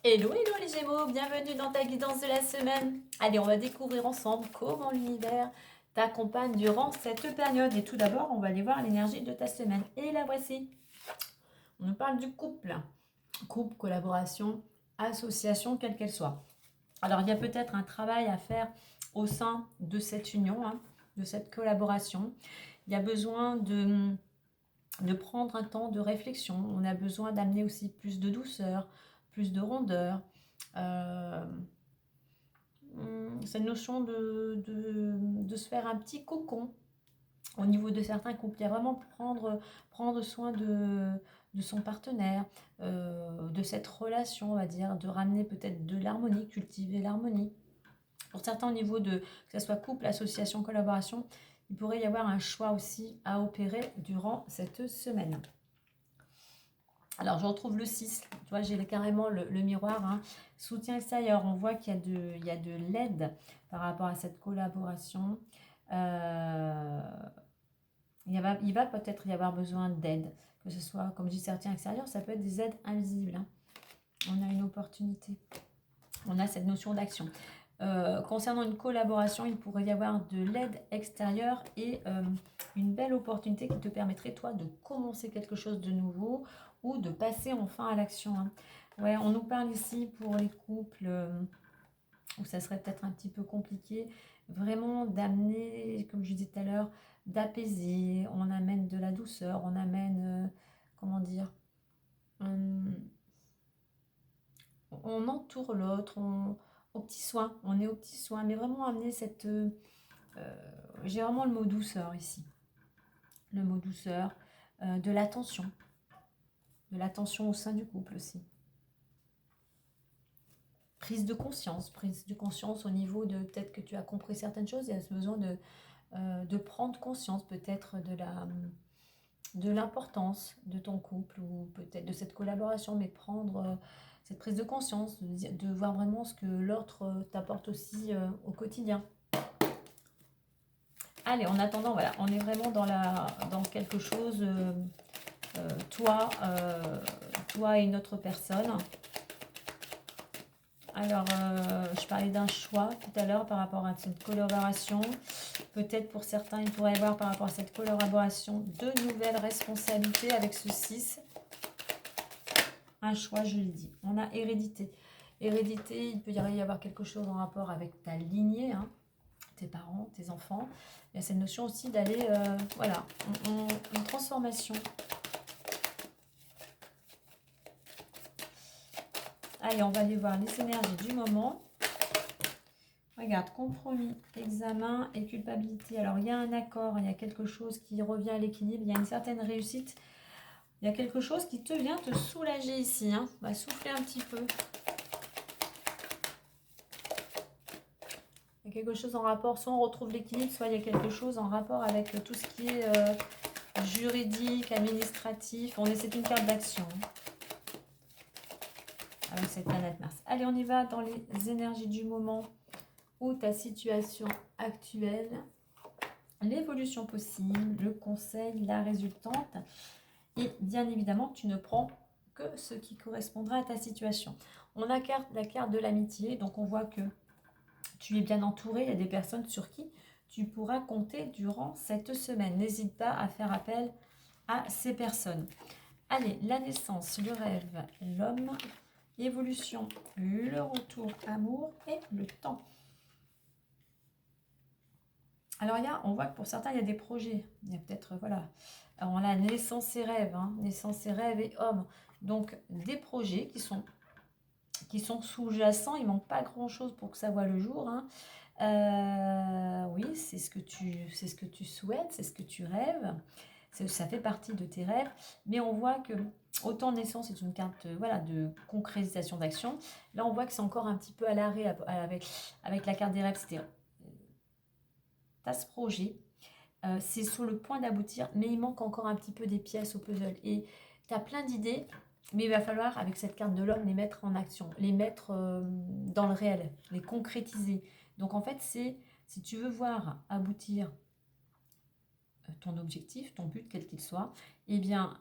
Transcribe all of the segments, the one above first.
Hello, hello les Gémeaux, bienvenue dans ta guidance de la semaine. Allez, on va découvrir ensemble comment l'univers t'accompagne durant cette période. Et tout d'abord, on va aller voir l'énergie de ta semaine. Et la voici. On nous parle du couple. Couple, collaboration, association, quelle qu'elle soit. Alors, il y a peut-être un travail à faire au sein de cette union, de cette collaboration. Il y a besoin de prendre un temps de réflexion. On a besoin d'amener aussi plus de douceur, plus de rondeur. Euh, Cette notion de se faire un petit cocon au niveau de certains couples. Il y a vraiment prendre soin de son partenaire, de cette relation, on va dire, de ramener peut-être de l'harmonie, cultiver l'harmonie. Pour certains, au niveau de, que ce soit couple, association, collaboration, il pourrait y avoir un choix aussi à opérer durant cette semaine. Alors, je retrouve le 6. Tu vois, j'ai carrément le miroir. Soutien extérieur. On voit qu'il y a de l'aide par rapport à cette collaboration. Il va peut-être y avoir besoin d'aide. Que ce soit, comme je dis, soutien extérieur, ça peut être des aides invisibles. On a une opportunité. On a cette notion d'action. Concernant une collaboration, il pourrait y avoir de l'aide extérieure et une belle opportunité qui te permettrait, toi, de commencer quelque chose de nouveau ou de passer enfin à l'action. Ouais, on nous parle ici pour les couples où ça serait peut-être un petit peu compliqué, vraiment d'amener, comme je disais tout à l'heure, d'apaiser, on amène de la douceur, on amène, comment dire, on entoure l'autre, au petit soin, on est au petit soin, mais vraiment amener cette... j'ai vraiment le mot douceur ici, le mot douceur, de l'attention au sein du couple aussi. Prise de conscience au niveau de peut-être que tu as compris certaines choses, il y a ce besoin de prendre conscience peut-être de l'importance de ton couple ou peut-être de cette collaboration, mais prendre cette prise de conscience, de voir vraiment ce que l'autre t'apporte aussi au quotidien. Allez, en attendant, voilà, on est vraiment dans quelque chose, toi et une autre personne. Alors, je parlais d'un choix tout à l'heure par rapport à cette collaboration. Peut-être pour certains, il pourrait y avoir par rapport à cette collaboration de nouvelles responsabilités avec ce 6. Un choix, je le dis. On a hérédité. Hérédité, il peut y avoir quelque chose en rapport avec ta lignée, tes parents, tes enfants. Il y a cette notion aussi d'aller, voilà, une transformation. Allez, on va aller voir les énergies du moment. Regarde, compromis, examen et culpabilité. Alors, il y a un accord, il y a quelque chose qui revient à l'équilibre, il y a une certaine réussite. Il y a quelque chose qui te vient te soulager ici. On va souffler un petit peu. Il y a quelque chose en rapport, soit on retrouve l'équilibre, soit il y a quelque chose en rapport avec tout ce qui est juridique, administratif. C'est une carte d'action. Avec cette planète Mars. Allez, on y va dans les énergies du moment ou ta situation actuelle, l'évolution possible, le conseil, la résultante. Et bien évidemment, tu ne prends que ce qui correspondra à ta situation. On a la carte de l'amitié, donc on voit que tu es bien entouré, il y a des personnes sur qui tu pourras compter durant cette semaine. N'hésite pas à faire appel à ces personnes. Allez, la naissance, le rêve, l'homme, l'évolution, le retour, amour et le temps. Alors, on voit que pour certains, il y a des projets. Il y a peut-être, voilà, on a naissance et rêve, naissance et rêve et homme. Donc, des projets qui sont sous-jacents. Il ne manque pas grand-chose pour que ça voie le jour. Oui, c'est ce que tu souhaites, c'est ce que tu rêves. Ça fait partie de tes rêves. Mais on voit que, autant naissance, c'est une carte voilà, de concrétisation d'action. Là, on voit que c'est encore un petit peu à l'arrêt avec la carte des rêves. C'était tu as ce projet, c'est sur le point d'aboutir, mais il manque encore un petit peu des pièces au puzzle. Et tu as plein d'idées, mais il va falloir, avec cette carte de l'homme, les mettre en action, les mettre dans le réel, les concrétiser. Donc en fait, si tu veux voir aboutir ton objectif, ton but, quel qu'il soit, eh bien,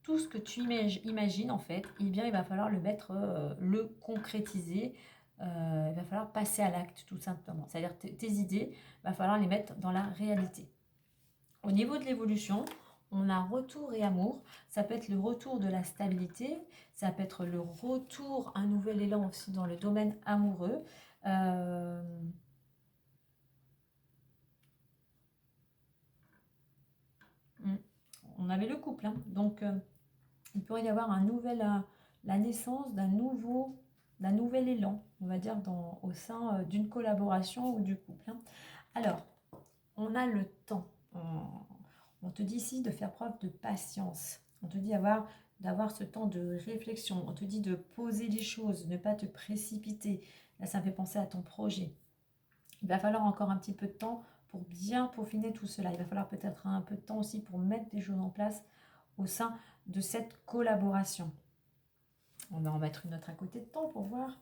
tout ce que tu imagines, en fait, eh bien, il va falloir le concrétiser. Il va falloir passer à l'acte, tout simplement. C'est-à-dire tes idées, il va falloir les mettre dans la réalité. Au niveau de l'évolution, on a retour et amour. Ça peut être le retour de la stabilité. Ça peut être le retour, un nouvel élan aussi dans le domaine amoureux. On avait le couple, hein. Donc il pourrait y avoir la naissance d'un nouvel élan, on va dire, au sein d'une collaboration ou du couple, hein. Alors, on a le temps. On te dit ici de faire preuve de patience. On te dit d'avoir ce temps de réflexion. On te dit de poser les choses, ne pas te précipiter. Là, ça me fait penser à ton projet. Il va falloir encore un petit peu de temps pour bien peaufiner tout cela. Il va falloir peut-être un peu de temps aussi pour mettre des choses en place au sein de cette collaboration. On va en mettre une autre à côté de temps pour voir.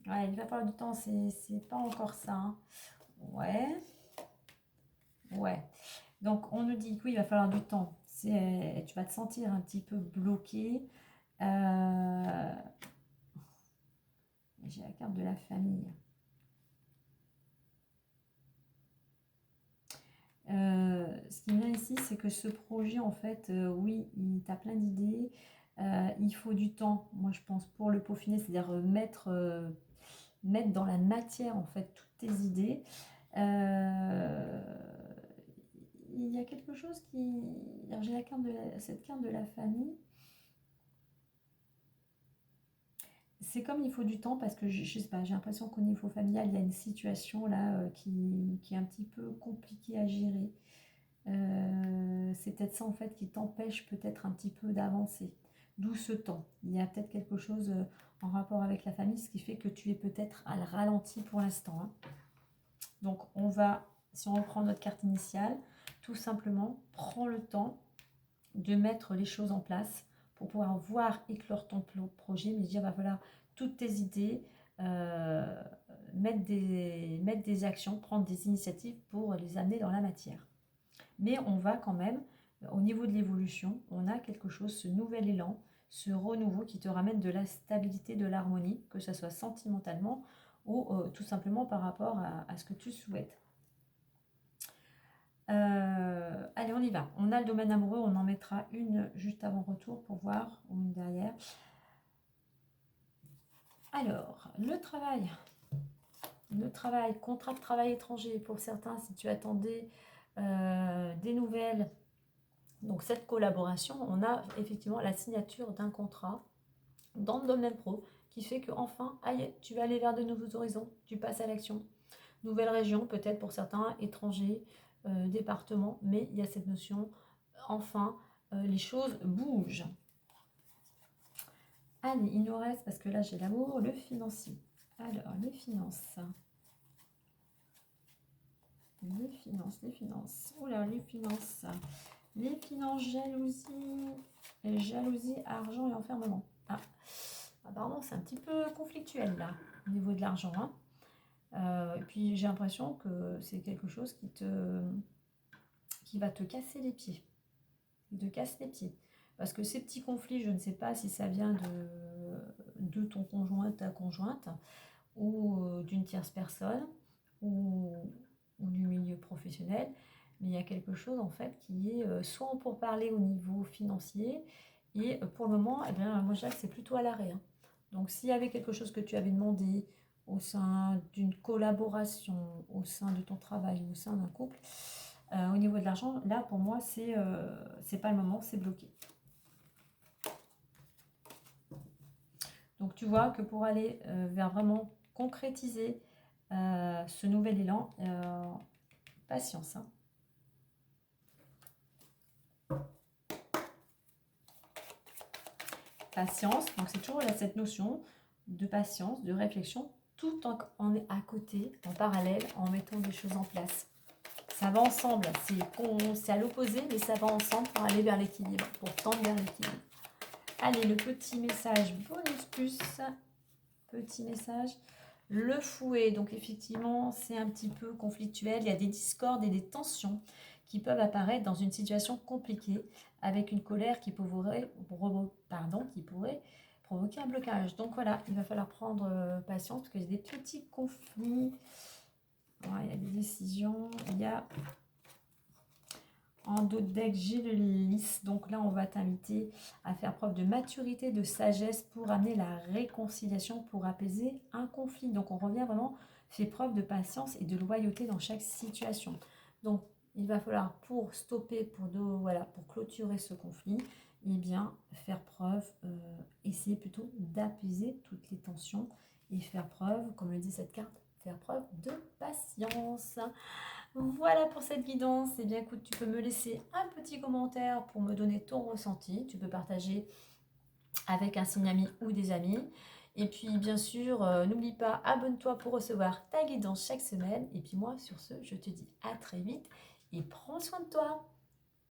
Ouais, il va falloir du temps, c'est pas encore ça, hein. Ouais. Ouais. Donc, on nous dit que oui, il va falloir du temps. Tu vas te sentir un petit peu bloqué. J'ai la carte de la famille. Ce qui vient ici, c'est que ce projet, en fait, oui, tu as plein d'idées. Il faut du temps, moi, je pense, pour le peaufiner, c'est-à-dire mettre dans la matière, en fait, toutes tes idées. Il y a quelque chose qui... Alors, j'ai cette carte de la famille. C'est comme il faut du temps parce que je sais pas, j'ai l'impression qu'au niveau familial, il y a une situation là qui est un petit peu compliquée à gérer. C'est peut-être ça en fait qui t'empêche peut-être un petit peu d'avancer. D'où ce temps. Il y a peut-être quelque chose en rapport avec la famille, ce qui fait que tu es peut-être à le ralenti pour l'instant, hein. Donc on va, si on reprend notre carte initiale, tout simplement, prends le temps de mettre les choses en place pour pouvoir voir éclore ton projet, mais dire, va falloir toutes tes idées, mettre des actions, prendre des initiatives pour les amener dans la matière. Mais on va quand même, au niveau de l'évolution, on a quelque chose, ce nouvel élan, ce renouveau qui te ramène de la stabilité, de l'harmonie, que ce soit sentimentalement ou tout simplement par rapport à ce que tu souhaites. Allez, on y va. On a le domaine amoureux, on en mettra une juste avant retour pour voir, ou une derrière. Alors, le travail, contrat de travail étranger pour certains, si tu attendais des nouvelles. Donc cette collaboration, on a effectivement la signature d'un contrat dans le domaine pro qui fait que enfin, aïe, tu vas aller vers de nouveaux horizons, tu passes à l'action. Nouvelle région, peut-être pour certains, étrangers, département, mais il y a cette notion, enfin, les choses bougent. Allez, il nous reste, parce que là j'ai l'amour, le financier. Alors, les finances. Les finances. Oh là, les finances. Les finances, jalousie, argent et enfermement. Ah, apparemment, c'est un petit peu conflictuel là, au niveau de l'argent, hein. Et puis j'ai l'impression que c'est quelque chose qui va te casser les pieds. Il te casse les pieds. Parce que ces petits conflits, je ne sais pas si ça vient de ton conjoint, ta conjointe, ou d'une tierce personne, ou du milieu professionnel, mais il y a quelque chose en fait qui est soit pour parler au niveau financier, et pour le moment, eh bien, moi je dirais que c'est plutôt à l'arrêt, hein. Donc s'il y avait quelque chose que tu avais demandé au sein d'une collaboration, au sein de ton travail, au sein d'un couple, au niveau de l'argent, là pour moi c'est pas le moment, c'est bloqué. Donc tu vois que pour aller vers vraiment concrétiser ce nouvel élan, patience, hein. Patience, donc c'est toujours là, cette notion de patience, de réflexion, tout en est à côté, en parallèle, en mettant des choses en place. Ça va ensemble, c'est à l'opposé, mais ça va ensemble pour aller vers l'équilibre, pour tendre vers l'équilibre. Allez, le petit message bonus plus, petit message, le fouet. Donc effectivement, c'est un petit peu conflictuel, il y a des discordes et des tensions qui peuvent apparaître dans une situation compliquée avec une colère qui pourrait, qui pourrait provoquer un blocage. Donc voilà, il va falloir prendre patience parce qu'il y a des petits conflits. Ouais, il y a des décisions, il y a en dos de deck, j'ai le lys. Donc là, on va t'inviter à faire preuve de maturité, de sagesse pour amener la réconciliation, pour apaiser un conflit. Donc on revient vraiment, fait preuve de patience et de loyauté dans chaque situation. Donc il va falloir, pour stopper, pour clôturer ce conflit, eh bien faire preuve, essayer plutôt d'apaiser toutes les tensions et faire preuve, comme le dit cette carte, faire preuve de patience. Voilà pour cette guidance. Eh bien, écoute, tu peux me laisser un petit commentaire pour me donner ton ressenti. Tu peux partager avec un signe ami ou des amis. Et puis, bien sûr, n'oublie pas, abonne-toi pour recevoir ta guidance chaque semaine. Et puis moi, sur ce, je te dis à très vite et prends soin de toi.